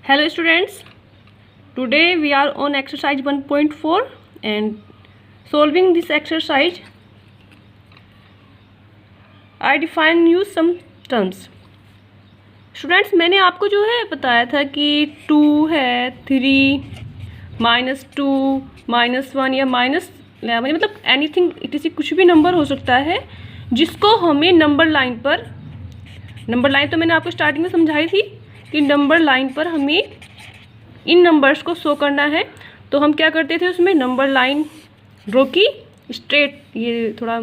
Hello students, today we are on exercise 1.4 and solving this exercise I define you some terms. Students, मैंने आपको जो है बताया था कि 2 है, 3, -2, -1 या -11 मतलब एनीथिंग किसी कुछ भी नंबर हो सकता है जिसको हमें नंबर लाइन तो मैंने आपको स्टार्टिंग में समझाई थी कि नंबर लाइन पर हमें इन नंबर्स को शो करना है। तो हम क्या करते थे, उसमें नंबर लाइन ड्रॉ की, स्ट्रेट, ये थोड़ा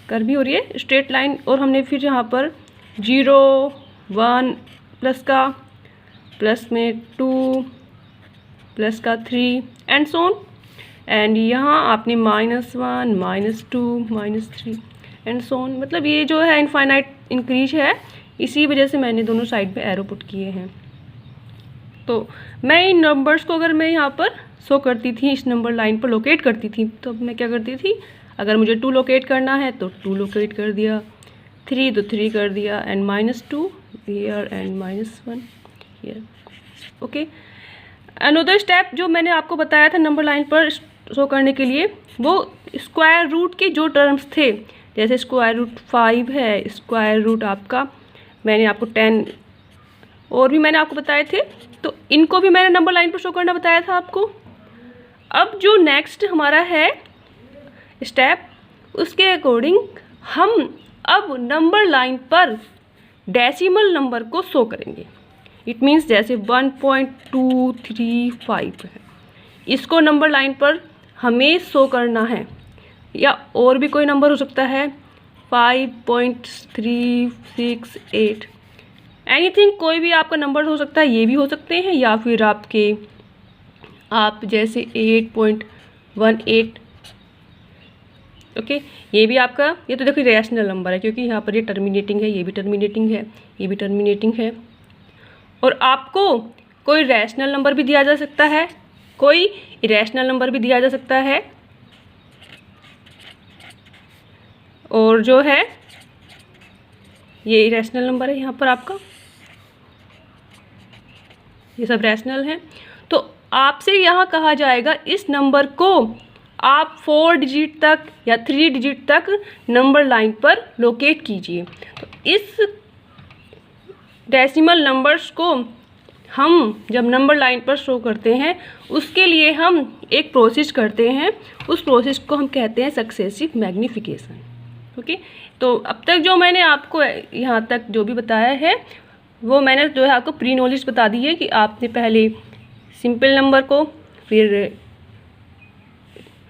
कर भी हो रही है, स्ट्रेट लाइन, और हमने फिर यहाँ पर 0, 1 प्लस का, प्लस में 2 प्लस का 3 एंड सो ऑन, एंड यहाँ आपने -1, -2, -3 एंड सो ऑन। मतलब ये जो है इनफाइनाइट इंक्रीज है, इसी वजह से मैंने दोनों साइड पे एरो पुट किए हैं। तो मैं इन नंबर्स को अगर मैं यहाँ पर शो करती थी, इस नंबर लाइन पर लोकेट करती थी, तो मैं क्या करती थी, अगर मुझे 2 लोकेट करना है तो 2 लोकेट कर दिया, 3 तो 3 कर दिया, and -2 here and -1 here. Okay, another step जो मैंने आपको बताया था नंबर लाइन पर शो करने के लिए, वो स्क्वायर रूट के जो टर्म्स थे, जैसे स्क्वायर रूट 5 है, स्क्वायर रूट आपका मैंने आपको 10 और भी मैंने आपको बताए थे, तो इनको भी मैंने नंबर लाइन पर शो करना बताया था आपको। अब जो नेक्स्ट हमारा है स्टेप, उसके अकॉर्डिंग हम अब नंबर लाइन पर डेसिमल नंबर को शो करेंगे। इट मीन्स जैसे 1.235 है, इसको नंबर लाइन पर हमें शो करना है, या और भी कोई नंबर हो सकता है 5.368, एनीथिंग, कोई भी आपका नंबर हो सकता है, ये भी हो सकते हैं, या फिर आप जैसे 8.18। ओके, ये भी आपका, ये तो देखिए रैशनल नंबर है, क्योंकि यहाँ पर ये टर्मिनेटिंग है, ये भी टर्मिनेटिंग है, ये भी टर्मिनेटिंग है। और आपको कोई रैशनल नंबर भी दिया जा सकता है, कोई इरेशनल नंबर भी दिया जा सकता है, और जो है ये इरेशनल नंबर है यहाँ पर आपका, ये सब रैशनल है। तो आपसे यहाँ कहा जाएगा इस नंबर को आप 4 डिजिट तक या 3 डिजिट तक नंबर लाइन पर लोकेट कीजिए। तो इस डेसिमल नंबर्स को हम जब नंबर लाइन पर शो करते हैं, उसके लिए हम एक प्रोसेस करते हैं, उस प्रोसेस को हम कहते हैं सक्सेसिव मैग्नीफिकेशन। ओके, तो अब तक जो मैंने आपको यहाँ तक जो भी बताया है, वो मैंने जो है आपको प्री नॉलेज बता दी है कि आपने पहले सिंपल नंबर को, फिर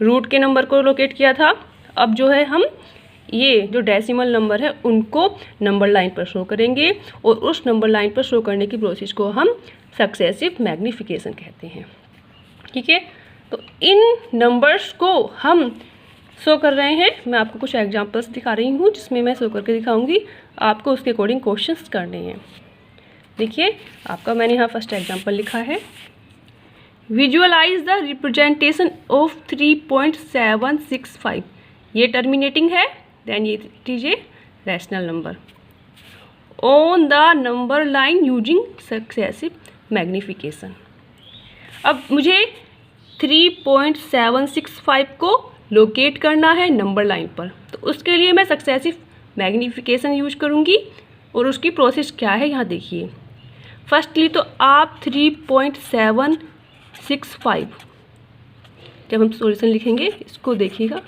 रूट के नंबर को लोकेट किया था। अब जो है हम ये जो डेसिमल नंबर है उनको नंबर लाइन पर शो करेंगे, और उस नंबर लाइन पर शो करने की प्रोसेस को हम सक्सेसिव मैग्नीफिकेशन कहते हैं। ठीक है, तो इन नंबर्स को हम शो कर रहे हैं, मैं आपको कुछ एग्जांपल्स दिखा रही हूँ जिसमें मैं शो करके दिखाऊंगी, आपको उसके अकॉर्डिंग क्वेश्चंस करने हैं। देखिए, आपका मैंने यहाँ फर्स्ट एग्जांपल लिखा है, विजुअलाइज द रिप्रेजेंटेशन ऑफ 3.765। ये टर्मिनेटिंग है, देन ये लीजिए rational number on the number line using successive magnification. अब मुझे 3.765 को लोकेट करना है नंबर लाइन पर, तो उसके लिए मैं सक्सेसिव मैग्नीफिकेशन यूज करूँगी, और उसकी प्रोसेस क्या है यहाँ देखिए। फर्स्टली तो आप 3.765 जब हम सॉल्यूशन लिखेंगे, इसको देखिएगा,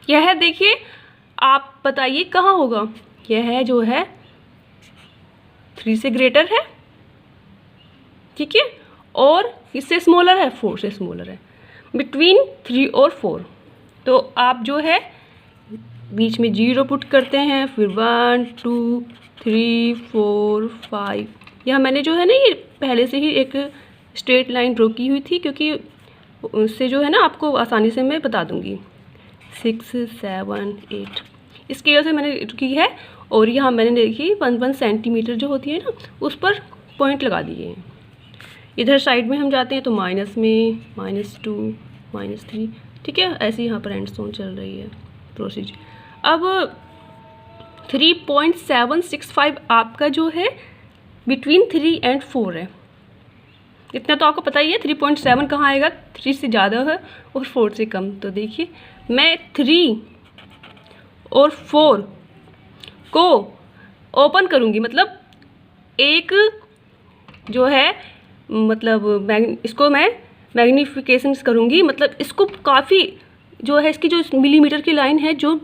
यह है, देखिए, आप बताइए कहाँ होगा, यह है जो है 3 से ग्रेटर है, ठीक है, और इससे स्मॉलर है, 4 से स्मॉलर है, बिटवीन 3 और 4। तो आप जो है बीच में 0 पुट करते हैं, फिर 1 2 3 4 5, यह मैंने जो है ना ये पहले से ही एक स्ट्रेट लाइन ड्रॉ की हुई थी, क्योंकि उससे जो है ना आपको आसानी से मैं बता दूंगी। 6 7 8 स्केल से मैंने की है, और यहाँ मैंने देखी 1 सेंटीमीटर जो होती है ना, उस पर पॉइंट लगा दिए हैं। इधर साइड में हम जाते हैं तो माइनस में -2 -3, ठीक है, ऐसे यहाँ पर एंड सोन चल रही है प्रोसीजर। अब 3.765 आपका जो है बिटवीन 3 एंड 4 है। इतना तो आपको पता ही है 3.7 कहाँ आएगा, 3 से ज़्यादा है और 4 से कम। तो देखिए मैं 3 और 4 को ओपन करूँगी, मतलब एक जो है मतलब इसको मैं मैग्नीफिकेशन करूँगी, मतलब इसको काफ़ी जो है इसकी जो मिलीमीटर की लाइन है जो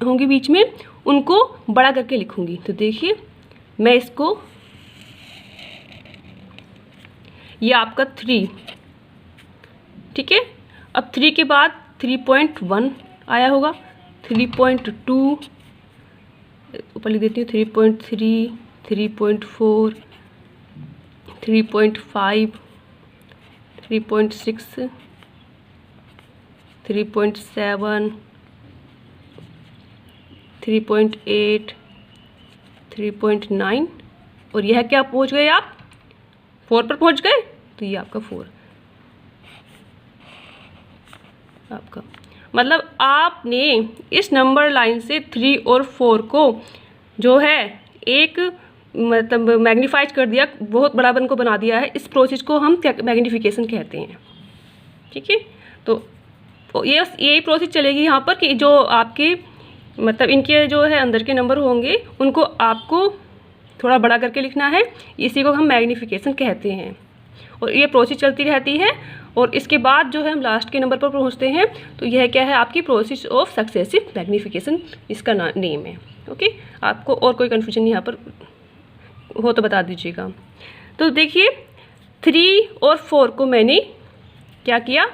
होंगी बीच में उनको बड़ा करके लिखूँगी। तो देखिए मैं इसको, ये आपका 3, ठीक है। अब 3 के बाद 3.1 आया होगा, 3.2 ऊपर लिख देती हूँ, 3.3, 3.4, 3.5, 3.6, 3.7, 3.8, 3.9 और यह क्या पहुँच गए आप 4 पर पहुँच गए। तो ये आपका 4 आपका, मतलब आपने इस नंबर लाइन से 3 और 4 को जो है एक मतलब मैग्नीफाइड कर दिया, बहुत बड़ा बन को बना दिया है। इस प्रोसेस को हम मैग्नीफिकेशन कहते हैं, ठीक है। तो ये यही प्रोसेस चलेगी यहाँ पर कि जो आपके मतलब इनके जो है अंदर के नंबर होंगे उनको आपको थोड़ा बड़ा करके लिखना है, इसी को हम मैग्नीफिकेशन कहते हैं। और ये प्रोसेस चलती रहती है और इसके बाद जो है हम लास्ट के नंबर पर पहुंचते हैं। तो यह क्या है, आपकी प्रोसेस ऑफ सक्सेसिव मैग्नीफिकेशन इसका नेम है। ओके, आपको और कोई कन्फ्यूजन यहाँ पर हो तो बता दीजिएगा। तो देखिए 3 और 4 को मैंने क्या किया,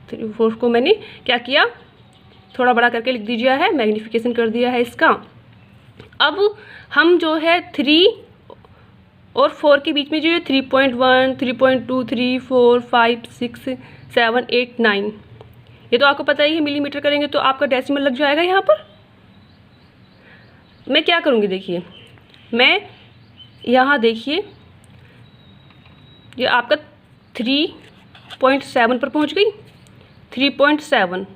3 4 को मैंने क्या किया, थोड़ा बड़ा करके लिख दीजिए है, मैग्नीफिकेशन कर दिया है इसका। अब हम जो है 3 और 4 के बीच में जो है 3.1, 3.2, 3, 4, 5, 6, 7, 8, 9, ये तो आपको पता ही है। मिलीमीटर करेंगे तो आपका डेसिमल लग जाएगा यहाँ पर। मैं क्या करूँगी, देखिए मैं यहाँ देखिए ये आपका 3.7 पर पहुँच गई, 3.7।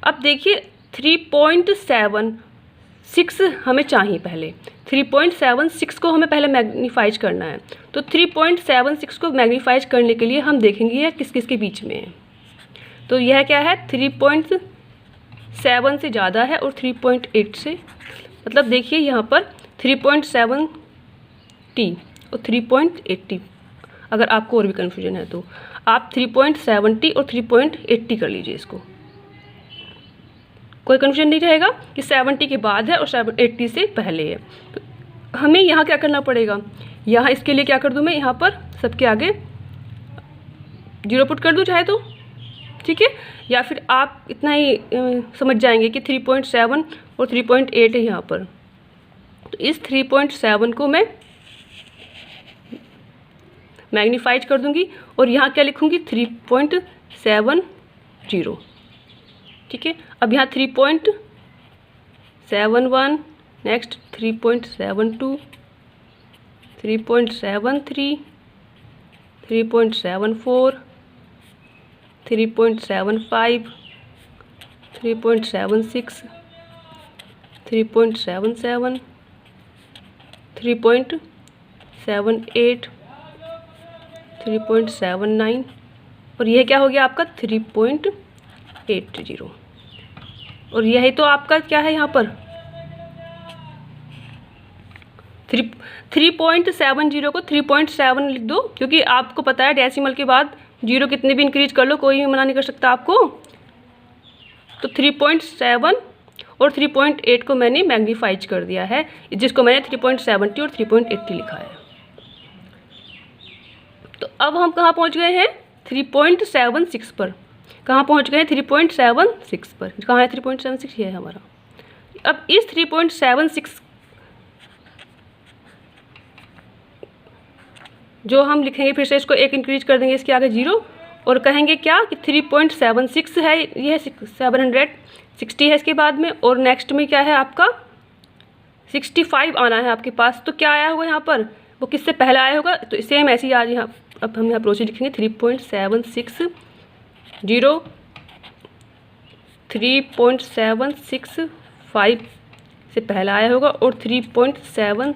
अब देखिए 3.76 हमें चाहिए, पहले 3.76 को हमें पहले मैग्नीफाइज करना है। तो 3.76 को मैग्नीफाइज करने के लिए हम देखेंगे यह किस किस के बीच में है। तो यह क्या है, 3.7 से ज़्यादा है और 3.8 से, मतलब देखिए यहाँ पर 3.7T और 3.80। अगर आपको और भी कन्फ्यूजन है तो आप 3.70 और 3.80 कर लीजिए इसको, कोई कन्फ्यूजन नहीं रहेगा कि 70 के बाद है और 80 से पहले है। तो हमें यहाँ क्या करना पड़ेगा, यहाँ इसके लिए क्या कर दूँ मैं, यहाँ पर सबके आगे 0 पुट कर दूँ चाहे तो, ठीक है। या फिर आप इतना ही समझ जाएंगे कि 3.7 और 3.8 है यहाँ पर। तो इस 3.7 को मैं मैग्नीफाइज कर दूंगी और यहाँ क्या लिखूंगी, 3.70, ठीक है। अब यहाँ 3.71, नेक्स्ट 3.72, 3.73, 3.74, 3.75, 3.76, 3.77, 3.78, 3.79 और यह क्या हो गया आपका 3.80। और यही तो आपका क्या है यहाँ पर 3.70 को 3.7 लिख दो, क्योंकि आपको पता है डेसिमल के बाद 0 कितने भी इंक्रीज कर लो कोई भी मना नहीं कर सकता आपको। तो 3.7 और 3.8 को मैंने मैग्नीफाइज कर दिया है, जिसको मैंने 3.70 और 3.80 लिखा है। तो अब हम कहाँ पहुँच गए हैं, 3.76 पर। कहाँ पहुँच गए हैं, 3.76 पर। कहाँ है 3.76, ये है हमारा। अब इस 3.76 जो हम लिखेंगे, फिर से इसको एक इंक्रीज कर देंगे इसके आगे 0 और कहेंगे क्या कि 3.76 है, ये 760 है इसके बाद में, और नेक्स्ट में क्या है आपका 65 आना है आपके पास। तो क्या आया होगा यहाँ पर, वो किससे पहले आया होगा, तो सेम ऐसे ही आज यहाँ अब हम यहाँ प्रोसीड लिखेंगे 3.760, 3.765 से पहला आया होगा और 3.7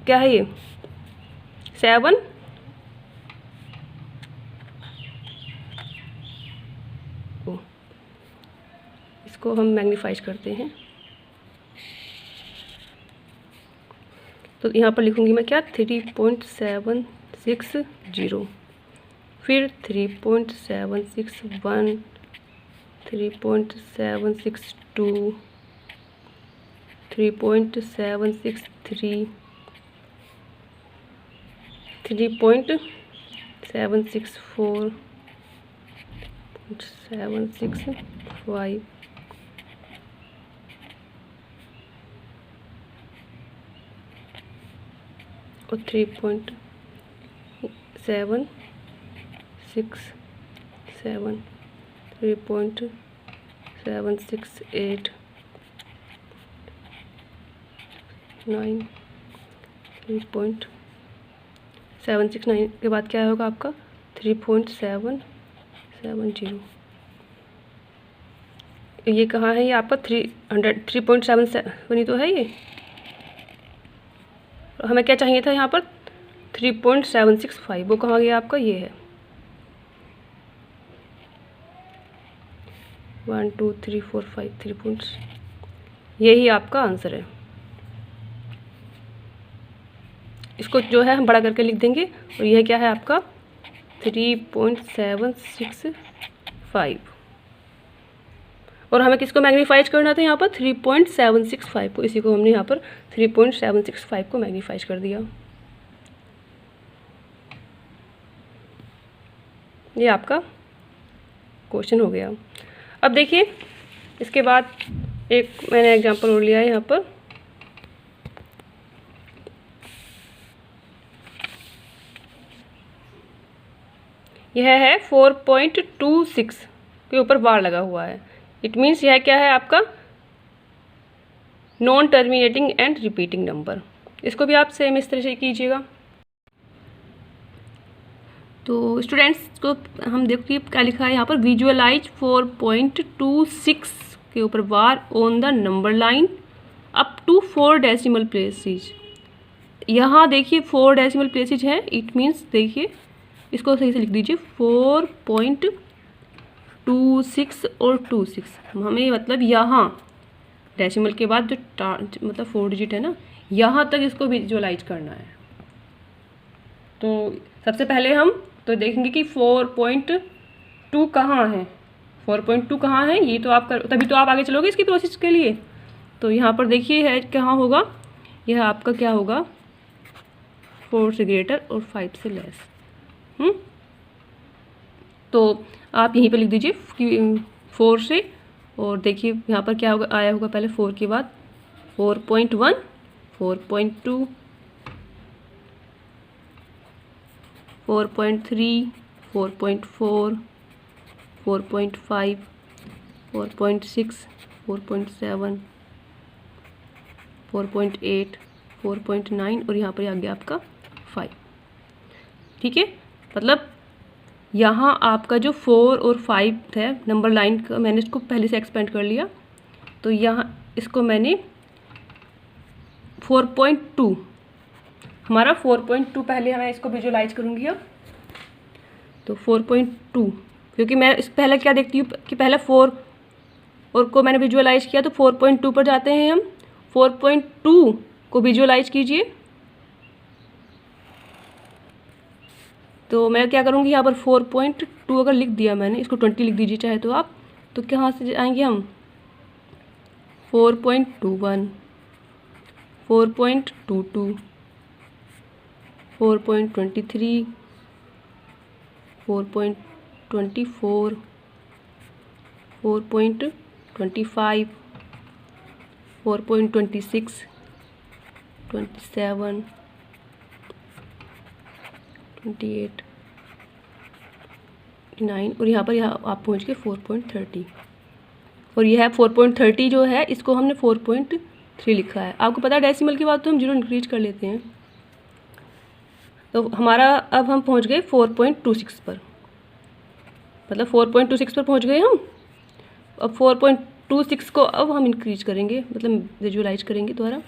क्या है ये 7, इसको हम मैग्नीफाइज करते हैं। तो यहाँ पर लिखूँगी मैं क्या 3.760, फिर 3.761, 3.762, 3.763, 3.764, 765 और 3.767, 3.768, 9, 3.769 के बाद क्या होगा आपका 3.770। ये कहाँ है? ये आपका 3.77 ही तो है ये। हमें क्या चाहिए था यहाँ पर 3.765, वो कहाँ गया आपका? ये है 1 2 3 4 5 3. यही आपका आंसर है। इसको जो है हम बड़ा करके लिख देंगे और यह क्या है आपका 3.765। और हमें किसको मैग्नीफाइज करना था यहाँ पर 3.765 को, इसी को हमने यहाँ पर 3.765 को मैग्नीफाइज कर दिया। ये आपका क्वेश्चन हो गया। अब देखिए इसके बाद एक मैंने एग्जांपल और लिया है यहाँ पर। यह है 4.26 के ऊपर बार लगा हुआ है। इट मीन्स यह क्या है आपका non terminating and repeating number. इसको भी आप सेम इस तरह से कीजिएगा। तो स्टूडेंट्स को हम देखिए क्या लिखा है यहाँ पर, विजुअलाइज 4.26 के ऊपर bar on the number line up to 4 decimal places. यहाँ देखिए 4 डेसिमल प्लेसेज है। इट मीन्स देखिए इसको सही से लिख दीजिए 4.26 और 26। हमें मतलब यहाँ डेसिमल के बाद जो मतलब 4 डिजिट है ना, यहाँ तक इसको विजुअलाइज करना है। तो सबसे पहले हम तो देखेंगे कि 4.2 कहाँ है। 4.2 कहाँ है ये तो आप तभी तो आप आगे चलोगे इसकी प्रोसेस के लिए। तो यहाँ पर देखिए है कहाँ होगा, यह आपका क्या होगा 4 से ग्रेटर और 5 से लेस। तो आप यहीं पे लिख दीजिए 4 से, और देखिए यहाँ पर क्या होगा आया होगा पहले 4 के बाद 4.1, 4.2, 4.3, 4.4, 4.5, 4.6, 4.7, 4.8, 4.9 और यहाँ पर आ गया आपका 5। ठीक है, मतलब यहाँ आपका जो 4 और 5 है नंबर लाइन का, मैंने इसको पहले से एक्सपेंड कर लिया। तो यहाँ इसको मैंने 4.2, हमारा 4.2 पहले मैं इसको विजुअलाइज करूँगी अब। तो 4.2 क्योंकि मैं इस पहले क्या देखती हूँ कि पहले 4 और को मैंने विजुअलाइज किया, तो 4.2 पर जाते हैं हम। 4.2 को विजुअलाइज कीजिए। तो मैं क्या करूँगी यहाँ पर 4.2 अगर लिख दिया मैंने, इसको 20 लिख दीजिए चाहे तो आप। तो कहाँ से आएंगे हम 4.21, 4.22, 4.23, 4.24, 4.25, 4.26, 27, 28, 9 और यहाँ पर आप पहुँच गए 4.30। और यह है 4.30 जो है इसको हमने 4.3 लिखा है। आपको पता है डेसिमल की बात तो हम 0 इंक्रीज कर लेते हैं। तो हमारा अब हम पहुँच गए 4.26 पर, मतलब 4.26 पर पहुँच गए हम। अब 4.26 को अब हम इंक्रीज करेंगे, मतलब विजुअलाइज करेंगे द्वारा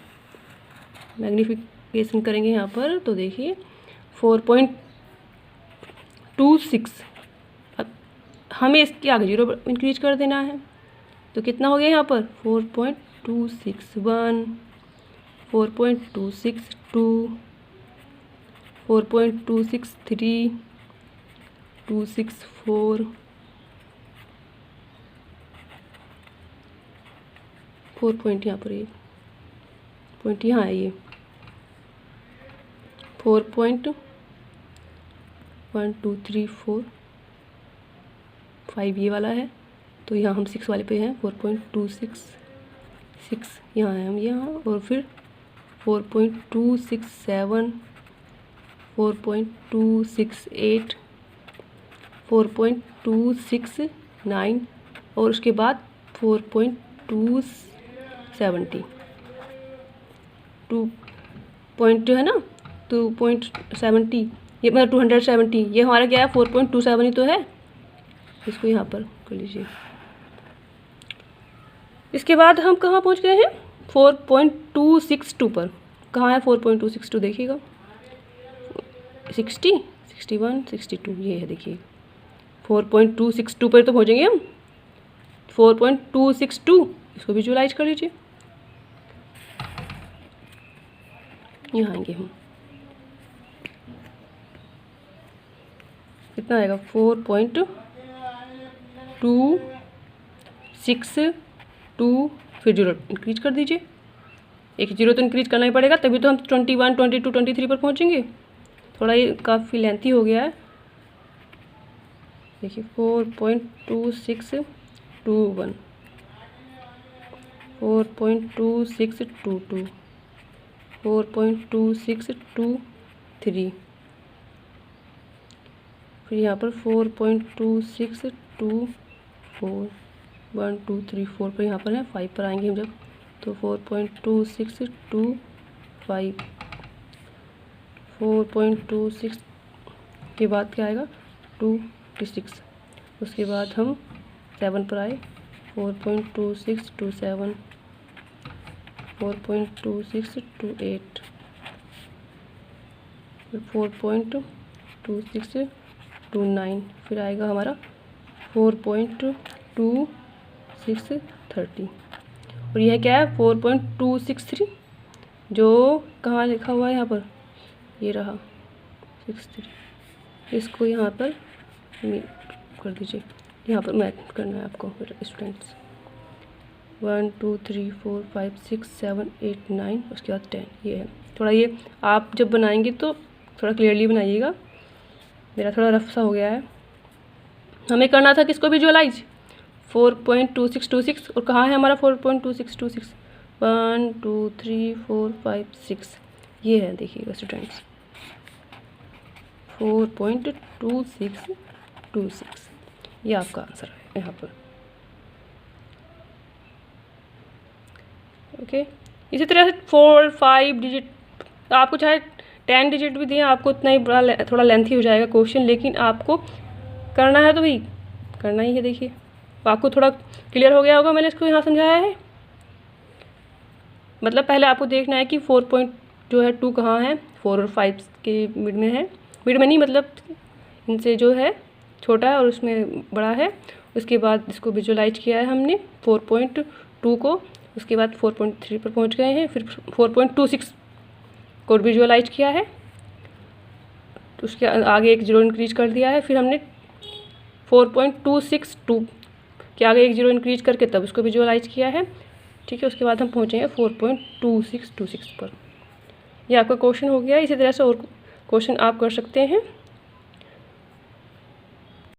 मैग्नीफिकेशन मल्टीप्लिकेशन करेंगे यहाँ पर तो देखिए 4.26, अब हमें इसके आगे 0 इंक्रीज कर देना है तो कितना हो गया यहाँ पर 4.261, 4.262, 4.263, 264, 4 पॉइंट यहाँ पर, ये पॉइंट यहाँ है, ये 4.1234, 5 ये वाला है तो यहाँ हम 6 वाले पे हैं 4.266 यहाँ है हम यहाँ, और फिर 4.267, 4.268, 4.269 और उसके बाद 4.270, 2 पॉइंट जो है ना 2.70, ये मतलब 270, ये हमारा क्या है 4.27 ही तो है, इसको यहाँ पर कर लीजिए। इसके बाद हम कहाँ पहुँच गए हैं 4.262 पर, कहाँ है 4.262 देखिएगा, 60, 61, 62 ये है, देखिए 4.262 पर तो पहुँचेंगे हम, 4.262 इसको विजुअलाइज कर लीजिए, यहाँ आएंगे हम, कितना आएगा 4.262, फिर 0 इंक्रीज कर दीजिए, एक 0 तो इंक्रीज करना ही पड़ेगा तभी तो हम 21, 22, 23 पर पहुँचेंगे। थोड़ा ये काफ़ी लेंथी हो गया है, देखिए 4.2621, 4.2622, 4.2623, फिर यहाँ पर 4.2624, 1 2 3 4 पर यहाँ पर है, 5 पर आएंगे हम जब तो 4.2625, 4.26 के बाद क्या आएगा 26, उसके बाद हम 7 पर आए 4.2627, 4.2628, फिर 4.2629, फिर आएगा हमारा 4.2630, और यह क्या है 4.263, जो कहाँ लिखा हुआ है यहाँ पर, ये रहा 63, इसको यहाँ पर कर दीजिए, यहाँ पर मैथ करना है आपको स्टूडेंट्स, 1 2 3 4 5 6 7 8 9, उसके बाद 10, ये है। थोड़ा ये आप जब बनाएंगे तो थोड़ा क्लियरली बनाइएगा, मेरा थोड़ा रफ सा हो गया है। हमें करना था किसको विजुअलाइज 4.2626, और कहाँ है हमारा 4.2626, 1 2 3 4 5 6, ये है देखिएगा स्टूडेंट्स 4.2626, ये आपका आंसर है यहाँ पर। ओके, इसी तरह से 4 5 डिजिट, आपको चाहे 10 डिजिट भी दिए, आपको उतना ही बड़ा थोड़ा लेंथी हो जाएगा क्वेश्चन, लेकिन आपको करना है तो भाई करना ही है। देखिए आपको थोड़ा क्लियर हो गया होगा, मैंने इसको यहाँ समझाया है। मतलब पहले आपको देखना है कि 4.2 कहाँ है, 4 और 5 के मिड में है, मिड में नहीं मतलब इनसे जो है छोटा है और उसमें बड़ा है। उसके बाद इसको विजुअलाइज किया है हमने 4.2 को, उसके बाद 4.3 पर पहुंच गए हैं, फिर 4.26 को विजुअलाइज किया है, तो उसके आगे एक 0 इंक्रीज कर दिया है, फिर हमने 4.262 के आगे एक 0 इंक्रीज करके तब उसको विजुअलाइज किया है। ठीक है, उसके बाद हम पहुँचे हैं 4.2626 पर। यह आपका क्वेश्चन हो गया। इसी तरह से और क्वेश्चन आप कर सकते हैं।